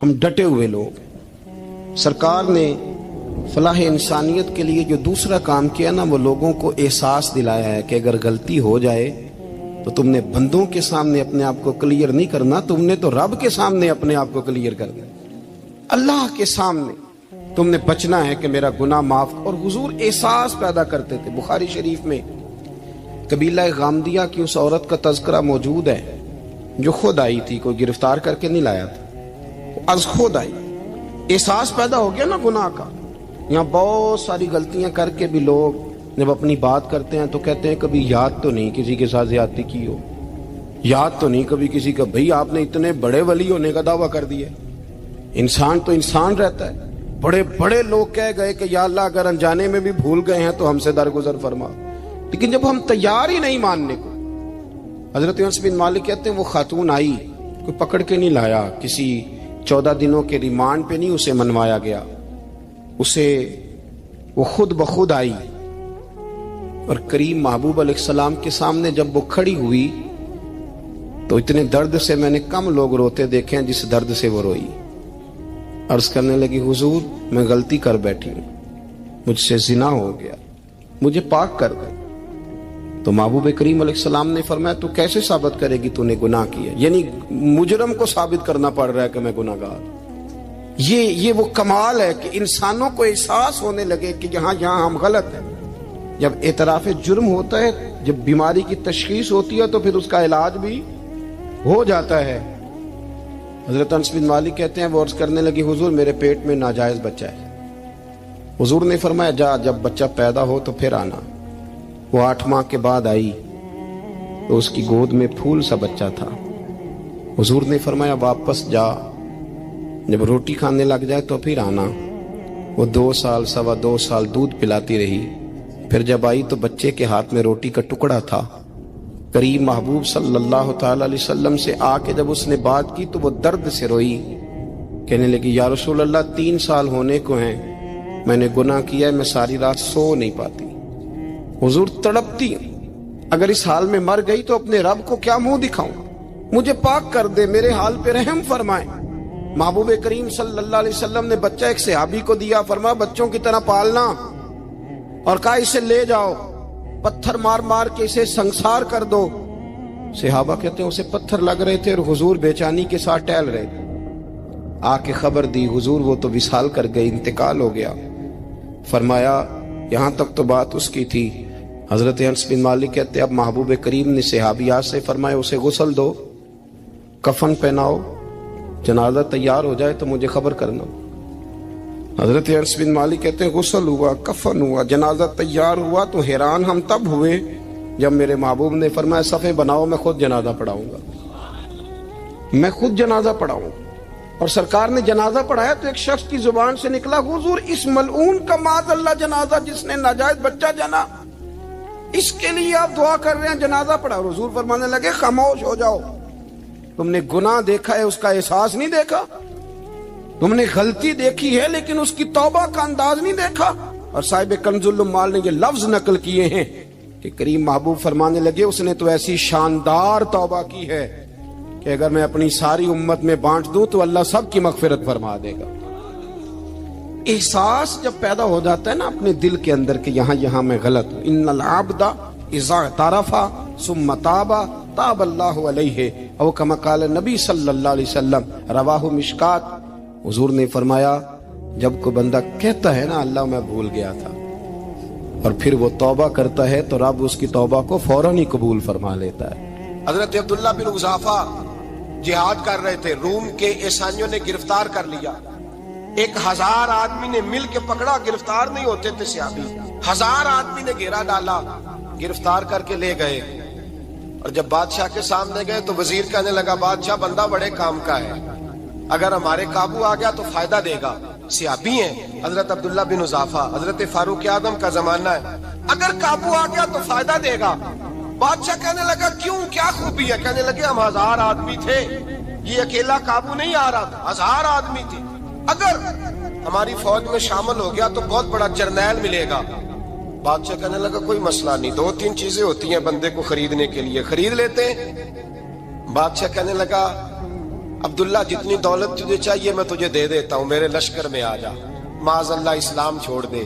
ہم ڈٹے ہوئے لوگ. سرکار نے فلاح انسانیت کے لیے جو دوسرا کام کیا نا، وہ لوگوں کو احساس دلایا ہے کہ اگر غلطی ہو جائے تو تم نے بندوں کے سامنے اپنے آپ کو کلیئر نہیں کرنا، تم نے تو رب کے سامنے اپنے آپ کو کلیئر کرنا، اللہ کے سامنے تم نے بچنا ہے کہ میرا گناہ معاف. اور حضور احساس پیدا کرتے تھے. بخاری شریف میں قبیلہ غامدیہ کی اس عورت کا تذکرہ موجود ہے جو خود آئی تھی، کوئی گرفتار کر کے نہیں لایا تھا، از خود آئی. احساس پیدا ہو گیا نا گناہ کا. یہاں بہت ساری غلطیاں کر کے بھی لوگ جب اپنی بات کرتے ہیں تو کہتے ہیں کبھی یاد تو نہیں کسی کے ساتھ زیادتی کی ہو، یاد تو نہیں کبھی کسی کا. بھئی آپ نے اتنے بڑے ولی ہونے کا دعویٰ کر دیا. انسان تو انسان رہتا ہے. بڑے بڑے لوگ کہہ گئے کہ یا اللہ اگر انجانے میں بھی بھول گئے ہیں تو ہم سے درگزر فرما. لیکن جب ہم تیار ہی نہیں ماننے کو. حضرت انس بن مالک کہتے ہیں وہ خاتون آئی، کوئی پکڑ کے نہیں لایا، کسی 14 دنوں کے ریمانڈ پہ نہیں اسے منوایا گیا، اسے وہ خود بخود آئی. اور کریم محبوب علیہ السلام کے سامنے جب وہ کھڑی ہوئی تو اتنے درد سے میں نے کم لوگ روتے دیکھے ہیں جس درد سے وہ روئی. عرض کرنے لگی حضور میں غلطی کر بیٹھی ہوں، مجھ سے زنا ہو گیا، مجھے پاک کر دے. تو محبوب کریم علیہ السلام نے فرمایا تو کیسے ثابت کرے گی تو نے گناہ کیا؟ یعنی مجرم کو ثابت کرنا پڑ رہا ہے کہ میں گناہ گار. یہ وہ کمال ہے کہ انسانوں کو احساس ہونے لگے کہ یہاں ہم غلط ہیں. جب اعتراف جرم ہوتا ہے، جب بیماری کی تشخیص ہوتی ہے تو پھر اس کا علاج بھی ہو جاتا ہے. حضرت انس بن مالک کہتے ہیں وہ عرض کرنے لگی حضور میرے پیٹ میں ناجائز بچہ ہے. حضور نے فرمایا جا جب بچہ پیدا ہو تو پھر آنا. وہ 8 ماہ کے بعد آئی تو اس کی گود میں پھول سا بچہ تھا. حضور نے فرمایا واپس جا، جب روٹی کھانے لگ جائے تو پھر آنا. وہ 2 سال 2.25 سال دودھ پلاتی رہی. پھر جب آئی تو بچے کے ہاتھ میں روٹی کا ٹکڑا تھا. کریم محبوب صلی اللہ تعالی علیہ وسلم سے آ کے جب اس نے بات کی تو وہ درد سے روئی، کہنے لگی یا رسول اللہ 3 سال ہونے کو ہیں، میں نے گناہ کیا ہے، میں ساری رات سو نہیں پاتی. حضور تڑپتی اگر اس حال میں مر گئی تو اپنے رب کو کیا منہ دکھاؤں، مجھے پاک کر دے، میرے حال پہ رحم فرمائے. محبوب کریم صلی اللہ علیہ وسلم نے بچہ ایک صحابی کو دیا، فرمایا بچوں کی طرح پالنا، اور کہا اسے لے جاؤ، پتھر مار مار کے اسے سنسار کر دو. صحابہ کہتے ہیں اسے پتھر لگ رہے تھے اور حضور بے چینی کے ساتھ ٹہل رہے تھے. آ کے خبر دی حضور وہ تو وصال کر گئے، انتقال ہو گیا. فرمایا یہاں تک تو بات اس کی تھی. حضرت انس بن مالک کہتے اب محبوب کریم نے صحابیات سے فرمایا اسے غسل دو، کفن پہناؤ، جنازہ تیار ہو جائے تو مجھے خبر کرنا. حضرت انس بن مالک کہتے ہیں غسل ہوا، کفن ہوا، جنازہ تیار ہوا تو حیران ہم تب ہوئے جب میرے محبوب نے فرمایا صفے بناؤ، میں خود جنازہ پڑھاؤں گا، میں خود جنازہ پڑھاؤں گا. اور سرکار نے جنازہ پڑھایا تو ایک شخص کی زبان سے نکلا حضور اس ملعون کا معاذ اللہ جنازہ جس نے ناجائز بچہ جنا، اس کے لیے آپ دعا کر رہے ہیں، جنازہ پڑھا. اور حضور فرمانے لگے خاموش ہو جاؤ، تم نے گناہ دیکھا ہے اس کا احساس نہیں دیکھا، تم نے غلطی دیکھی ہے لیکن اس کی توبہ کا انداز نہیں دیکھا. اور صاحب کنز العمال نے یہ لفظ نقل کیے ہیں کہ کریم محبوب فرمانے لگے اس نے تو ایسی شاندار توبہ کی ہے کہ اگر میں اپنی ساری امت میں بانٹ دوں تو اللہ سب کی مغفرت فرما دے گا. احساس جب پیدا ہو جاتا ہے نا اپنے دل کے اندر کہ یہاں میں غلط ہوں. ان العبد اذا اعترف ثم تاب تاب اللہ علیہ او کما قال نبی صلی اللہ علیہ وسلم، رواہ مشکات. حضور نے فرمایا جب کوئی بندہ کہتا ہے نا اللہ میں بھول گیا تھا اور پھر وہ توبہ کرتا ہے تو رب اس کی توبہ کو فوراً ہی قبول فرما لیتا ہے. حضرت عبداللہ بن حذافہ جہاد کر رہے تھے، روم کے عیسائیوں نے گرفتار کر لیا. 1000 آدمی نے مل کے پکڑا، گرفتار نہیں ہوتے تھے صحابی. 1000 آدمی نے گھیرا ڈالا، گرفتار کر کے لے گئے. اور جب بادشاہ کے سامنے گئے تو وزیر کہنے لگا بادشاہ بندہ بڑے کام کا ہے، اگر ہمارے قابو آ گیا تو فائدہ دے گا. صحابی ہیں حضرت عبداللہ بن حذافہ، حضرت فاروق اعظم کا زمانہ ہے، اگر قابو آ گیا تو فائدہ دے گا. بادشاہ کہنے لگا کیوں، کیا خوبی ہے؟ کہنے لگے ہم 1000 آدمی تھے، یہ اکیلا قابو نہیں آ رہا تھا، 1000 آدمی تھے، اگر ہماری فوج میں شامل ہو گیا تو بہت بڑا جرنیل ملے گا. بادشاہ کہنے لگا کوئی مسئلہ نہیں، 2-3 چیزیں ہوتی ہیں بندے کو خریدنے کے لیے، خرید لیتے ہیں. بادشاہ کہنے لگا अब्दुल्ला जितनी दौलत तुझे चाहिए मैं तुझे दे देता हूं, मेरे लश्कर में आ जा, माज़अल्लाह इस्लाम छोड़ दे।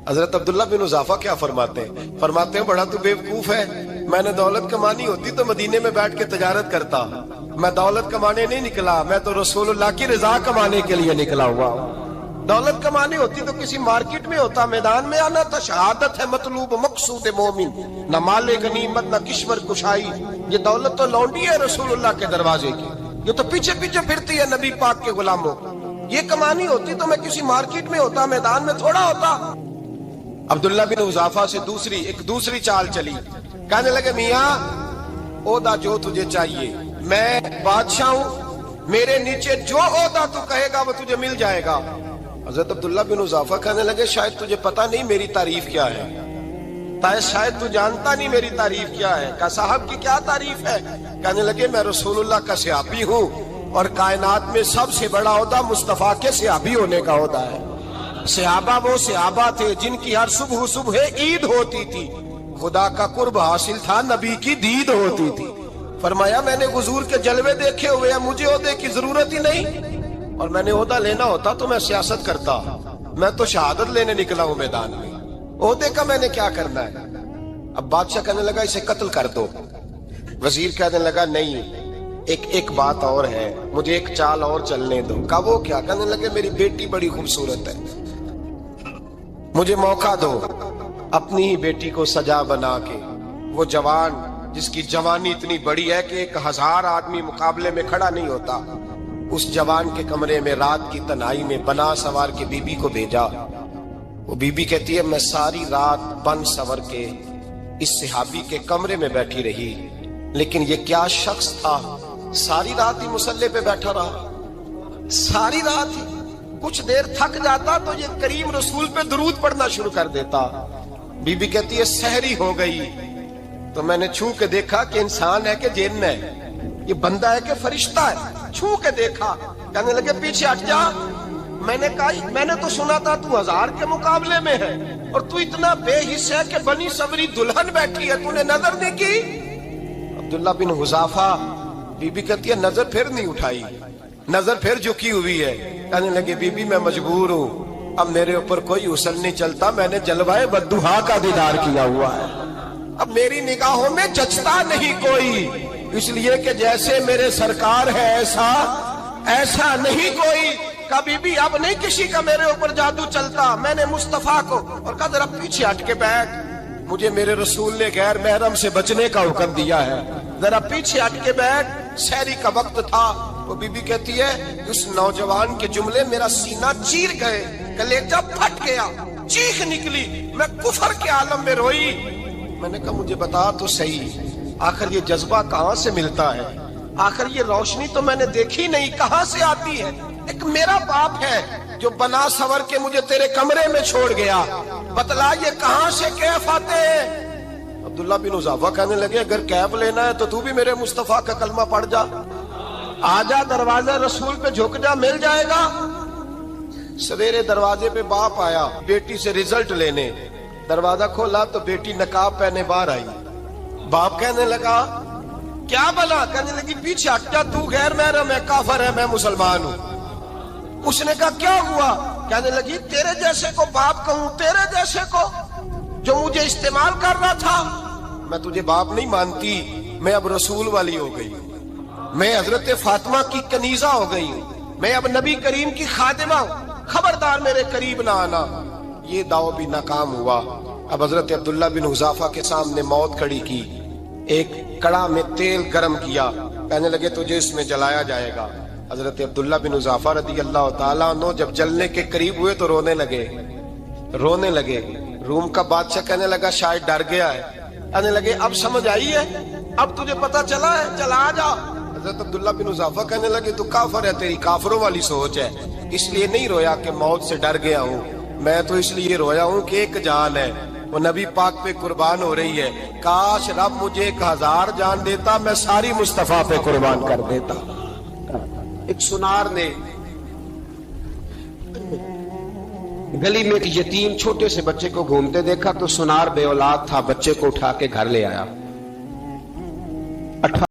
हजरत अब्दुल्ला बिन उज़ाफा क्या फरमाते हैं, बड़ा तू बेवकूफ है, मैंने दौलत कमानी होती तो मदीने में बैठ के तजारत करता, मैं दौलत कमाने नहीं निकला, मैं तो रसूलुल्लाह की रजा कमाने के लिए निकला हुआ। दौलत कमानी होती तो किसी मार्केट में होता, मैदान में आना था। शहादत है मतलूब मकसूद मोमिन, न माले गनीमत न किश्वर कुशाई। ये दौलत तो लौंडी है रसूलुल्लाह के दरवाजे की, ये तो पीछे पीछे फिरती है नबी पाक के गुलामों। ये कमानी होती तो मैं किसी मार्केट में होता, मैदान में थोड़ा होता। अब्दुल्ला बिन उज़ाफा से एक दूसरी चाल चली। कहने लगे मियाँ ओदा जो तुझे चाहिए, मैं बादशाह हूं, मेरे नीचे जो ओदा तू कहेगा वो तुझे मिल जाएगा। हजरत अब्दुल्ला बिन उज़ाफा कहने लगे शायद तुझे पता नहीं मेरी तारीफ क्या है, शायद तू जानता नहीं मेरी तारीफ क्या है। कहा साहब की क्या तारीफ है? कहने लगे मैं रसूलुल्लाह का सहाबी हूँ और कायनात में सबसे बड़ा ओहदा मुस्तफा के सहाबी होने का ओहदा है। सहाबा वो सहाबा थे जिनकी हर सुबह सुबह ईद होती थी, खुदा का कुर्ब हासिल था, नबी की दीद होती थी। फरमाया मैंने हुजूर के जलवे देखे हुए हैं, मुझे ओहदे की जरूरत ही नहीं, और मैंने ओहदा लेना होता तो मैं सियासत करता, मैं तो शहादत लेने निकला हूं मैदान में, ओहदे का मैंने क्या करना है। अब बादशाह कहने लगा इसे कत्ल कर दो। वजीर कहने लगा नहीं, एक बात और है, मुझे एक चाल और चलने दो। कहा वो क्या? कहने लगे मेरी बेटी बड़ी खूबसूरत है, मुझे मौका दो अपनी ही बेटी को सजा बना के, वो जवान जिसकी जवानी इतनी बड़ी है कि 1000 आदमी मुकाबले में खड़ा नहीं होता, उस जवान के कमरे में रात की तन्हाई में बना सवार के बीबी को भेजा। वो बीबी कहती है मैं सारी रात बन सवर के इस सहाबी के कमरे में बैठी रही, लेकिन ये क्या शख्स था, सारी रात ही मुसल्ले पे बैठा रहा, सारी रात ही। कुछ देर थक जाता तो ये करीम रसूल पे दुरूद पढ़ना शुरू कर देता। बीबी कहती है सहरी हो गई तो मैंने छू के देखा कि इंसान है कि जिन्न है, ये बंदा है कि फरिश्ता है, छू के देखा। कहने लगे पीछे हट जा। मैंने कहा मैंने तो सुना था तू 1000 के मुकाबले में है और तू इतना बेहिस है कि बनी सबरी दुल्हन बैठी है, तूने नजर नहीं की। अब्दुल्ला बिन हुज़ाफा, बीबी कहती है नजर फिर नहीं उठाई, नजर फिर झुकी हुई है। कहने लगे बीबी मैं मजबूर हूँ, अब मेरे ऊपर कोई हुस्न नहीं चलता, मैंने जलवाए बद्दुहा का दीदार किया हुआ है, अब मेरी निगाहों में जचता नहीं कोई, इसलिए कि जैसे मेरे सरकार है ऐसा नहीं कोई। कभी भी अब नहीं किसी का मेरे ऊपर जादू चलता, मैंने मुस्तफा को, और कहा जरा पीछे हट के बैठ, मुझे मेरे रसूल ने गैर महरम से बचने का हुक्म दिया है, जरा पीछे हट के बैठ। सहरी का वक्त था। वो बीबी कहती है उस नौजवान के जुमले मेरा सीना चीर गए, कलेजा फट गया, चीख निकली, मैं कुफर के आलम में रोई। मैंने कहा मुझे बता तो सही, आखिर ये जज्बा कहाँ से मिलता है, आखिर ये रोशनी तो मैंने देखी नहीं, कहाँ से आती है। एक मेरा बाप है जो बना सवर के मुझे तेरे कमरे में छोड़ गया, बतला ये कहाँ से कैफ आते हैं। अब्दुल्ला बिन उज़ाफा कहने लगे अगर कैफ लेना है तो तू भी मेरे मुस्तफा का कलमा पढ़ जा, आजा दरवाजा रसूल पे झुक जा, मिल जाएगा। सवेरे दरवाजे पे बाप आया बेटी से रिजल्ट लेने, दरवाजा खोला तो बेटी नकाब पहने बाहर आई। बाप कहने लगा क्या भला? कहने लगी पीछे हट जा, तू गैर महरम है, काफिर है, मैं मुसलमान हूँ। उसने कहा क्या हुआ? कहने लगी तेरे जैसे को बाप कहूं, तेरे जैसे को जो मुझे इस्तेमाल कर रहा था, मैं तुझे बाप नहीं मानती, मैं अब रसूल वाली हो गई, मैं हजरत फातिमा की कनीजा हो गई हूँ, मैं अब नबी करीम की खादिमा हूँ, खबरदार मेरे करीब ना आना। ये दाव भी नाकाम हुआ। अब हजरत अब्दुल्ला बिन हुज़ाफा के सामने मौत खड़ी की, एक कड़ा में तेल गर्म किया, कहने लगे तुझे इसमें जलाया जाएगा। हजरत अब्दुल्ला बिन हुज़ाफा रज़ी अल्लाह ताला अन्हु जब जलने के करीब हुए तो रोने लगे। रूम का बादशाह कहने लगा शायद डर गया है। कहने लगे अब समझ आई है, अब तुझे पता चला है, चला आ जा। हजरत अब्दुल्ला बिन हुज़ाफा कहने लगे तू काफिर है, तेरी काफिरों वाली सोच है, इसलिए नहीं रोया कि मौत से डर गया हूँ, मैं तो इसलिए रोया हूँ कि एक जान है वो नबी पाक पे कुर्बान हो रही है, काश रब मुझे 1000 जान देता, मैं सारी मुस्तफा पे कुर्बान कर देता। एक सुनार ने गली में एक यतीम छोटे से बच्चे को घूमते देखा तो सुनार बे औलाद था, बच्चे को उठा के घर ले आया।